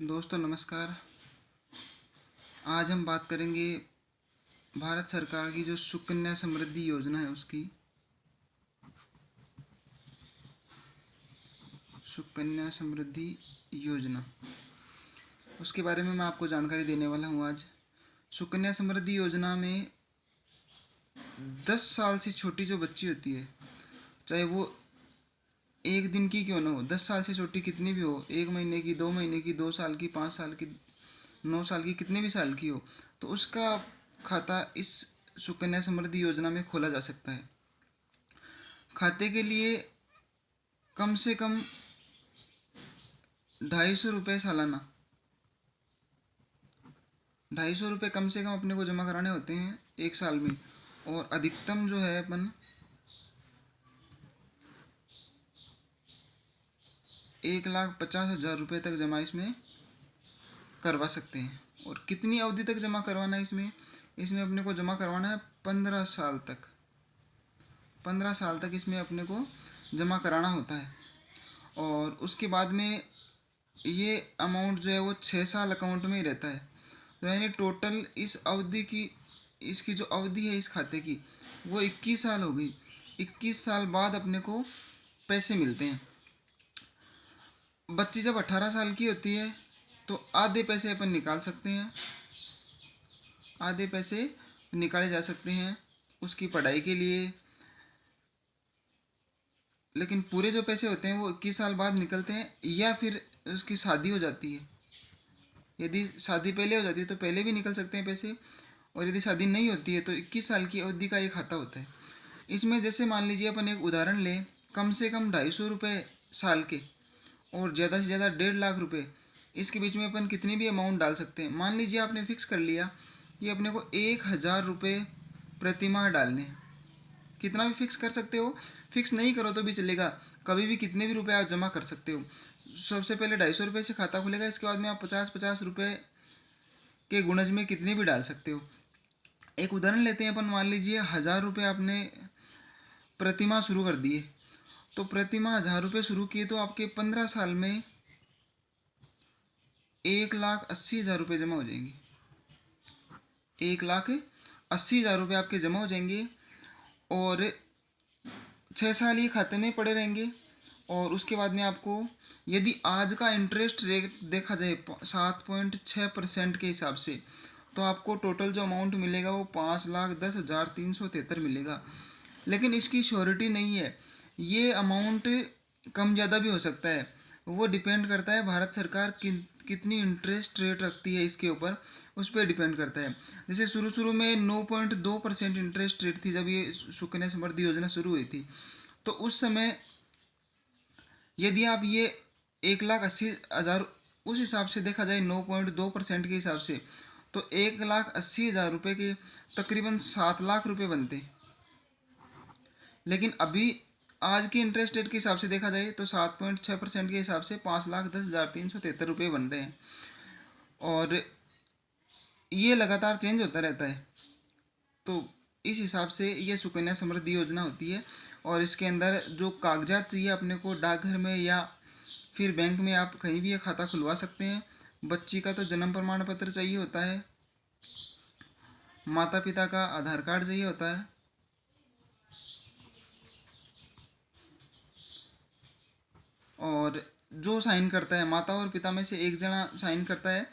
दोस्तों नमस्कार। आज हम बात करेंगे भारत सरकार की जो सुकन्या समृद्धि योजना है उसकी। सुकन्या समृद्धि योजना, उसके बारे में मैं आपको जानकारी देने वाला हूँ आज। सुकन्या समृद्धि योजना में 10 साल से छोटी जो बच्ची होती है, चाहे वो एक दिन की क्यों ना हो, 10 साल से छोटी कितनी भी हो, 1 महीने की, 2 महीने की, 2 साल की, 5 साल की, 9 साल की, कितने भी साल की हो, तो उसका खाता इस सुकन्या समृद्धि योजना में खोला जा सकता है। खाते के लिए कम से कम 250 रुपये सालाना, 250 रुपये कम से कम अपने को जमा कराने होते हैं एक साल में। और अधिकतम जो है अपन 1,50,000 रुपये तक जमा इसमें करवा सकते हैं। और कितनी अवधि तक जमा करवाना है इसमें इसमें अपने को जमा करवाना है 15 साल तक। 15 साल तक इसमें अपने को जमा कराना होता है। और उसके बाद में ये अमाउंट जो है वो 6 साल अकाउंट में ही रहता है। तो यानी टोटल इस अवधि की, इसकी जो अवधि है इस खाते की, वो 21 साल हो गई। 21 साल बाद अपने को पैसे मिलते हैं। बच्ची जब 18 साल की होती है तो आधे पैसे अपन निकाल सकते हैं, आधे पैसे निकाले जा सकते हैं उसकी पढ़ाई के लिए। लेकिन पूरे जो पैसे होते हैं वो 21 साल बाद निकलते हैं, या फिर उसकी शादी हो जाती है। यदि शादी पहले हो जाती है तो पहले भी निकल सकते हैं पैसे, और यदि शादी नहीं होती है तो 21 साल की अवधि का एक खाता होता है। इसमें जैसे मान लीजिए अपन एक उदाहरण लें, कम से कम 250 रुपये साल के और ज़्यादा से ज़्यादा 1.5 लाख रुपये, इसके बीच में अपन कितनी भी अमाउंट डाल सकते हैं। मान लीजिए आपने फिक्स कर लिया कि अपने को 1,000 रुपये प्रति माह डालने हैं। कितना भी फिक्स कर सकते हो, फिक्स नहीं करो तो भी चलेगा, कभी भी कितने भी रुपए आप जमा कर सकते हो। सबसे पहले 250 रुपये से खाता खुलेगा, इसके बाद में आप 50-50 रुपये के गुणज में कितने भी डाल सकते हो। एक उदाहरण लेते हैं अपन, मान लीजिए 1,000 रुपये आपने प्रतिमाह शुरू कर दिए, तो प्रतिमाह 1,000 रुपये शुरू किए तो आपके 15 साल में 1,80,000 रुपये जमा हो जाएंगे। 1,80,000 रुपये आपके जमा हो जाएंगे और 6 साल ये खाते में पड़े रहेंगे। और उसके बाद में आपको, यदि आज का इंटरेस्ट रेट देखा जाए 7.6% के हिसाब से, तो आपको टोटल जो अमाउंट मिलेगा वो 5,10,373 मिलेगा। लेकिन इसकी श्योरिटी नहीं है, ये अमाउंट कम ज़्यादा भी हो सकता है। वो डिपेंड करता है भारत सरकार कितनी इंटरेस्ट रेट रखती है इसके ऊपर, उस पर डिपेंड करता है। जैसे शुरू में 9.2% इंटरेस्ट रेट थी जब ये सुकन्या समृद्धि योजना शुरू हुई थी, तो उस समय यदि आप ये 1,80,000, उस हिसाब से देखा जाए 9.2% के हिसाब से, तो 1,80,000 रुपये के तकरीबन 7 लाख रुपये बनते। लेकिन अभी आज के इंटरेस्ट रेट के हिसाब से देखा जाए तो 7.6% के हिसाब से 5,10,373 रुपये बन रहे हैं। और ये लगातार चेंज होता रहता है। तो इस हिसाब से ये सुकन्या समृद्धि योजना होती है। और इसके अंदर जो कागजात चाहिए अपने को, डाकघर में या फिर बैंक में आप कहीं भी ये खाता खुलवा सकते हैं। बच्ची का तो जन्म प्रमाण पत्र चाहिए होता है, माता पिता का आधार कार्ड चाहिए होता है, और जो साइन करता है, माता और पिता में से एक जना साइन करता है,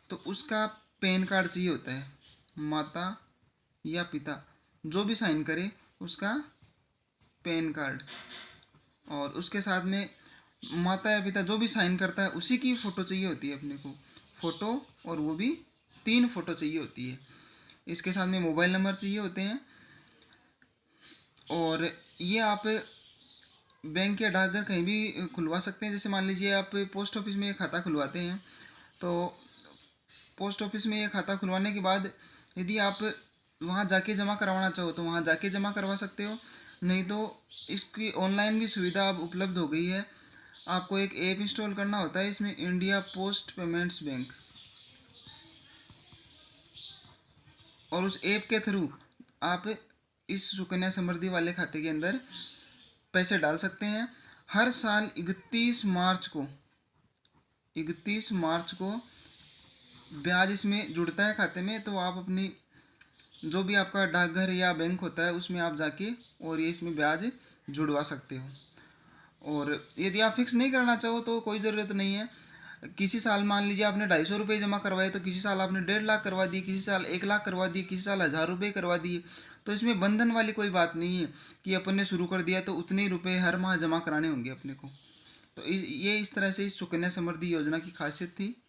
तो उसका पैन कार्ड चाहिए होता है। माता या पिता जो भी साइन करे उसका पैन कार्ड, और उसके साथ में माता या पिता जो भी साइन करता है उसी की फ़ोटो चाहिए होती है अपने को, फ़ोटो, और वो भी 3 फ़ोटो चाहिए होती है। इसके साथ में मोबाइल नंबर चाहिए होते हैं। और ये आप बैंक या डाकघर कहीं भी खुलवा सकते हैं। जैसे मान लीजिए आप पोस्ट ऑफिस में ये खाता खुलवाते हैं, तो पोस्ट ऑफिस में ये खाता खुलवाने के बाद यदि आप वहाँ जाके जमा करवाना चाहो तो वहाँ जाके जमा करवा सकते हो, नहीं तो इसकी ऑनलाइन भी सुविधा अब उपलब्ध हो गई है। आपको एक ऐप इंस्टॉल करना होता है, इसमें इंडिया पोस्ट पेमेंट्स बैंक, और उस ऐप के थ्रू आप इस सुकन्या समृद्धि वाले खाते के अंदर पैसे डाल सकते हैं। हर साल 31 मार्च को 31 मार्च को ब्याज इसमें जुड़ता है खाते में, तो आप अपनी जो भी आपका डाकघर या बैंक होता है उसमें आप जाके और ये इसमें ब्याज जुड़वा सकते हो। और यदि आप फिक्स नहीं करना चाहो तो कोई ज़रूरत नहीं है। किसी साल मान लीजिए आपने 250 रुपये जमा करवाए, तो किसी साल आपने 1.5 लाख करवा दिए, किसी साल 1 लाख करवा दिए, किसी साल 1000 रुपये करवा दिए। तो इसमें बंधन वाली कोई बात नहीं है कि अपन ने शुरू कर दिया तो उतने ही रुपये हर माह जमा कराने होंगे अपने को। तो ये इस तरह से इस सुकन्या समृद्धि योजना की खासियत थी।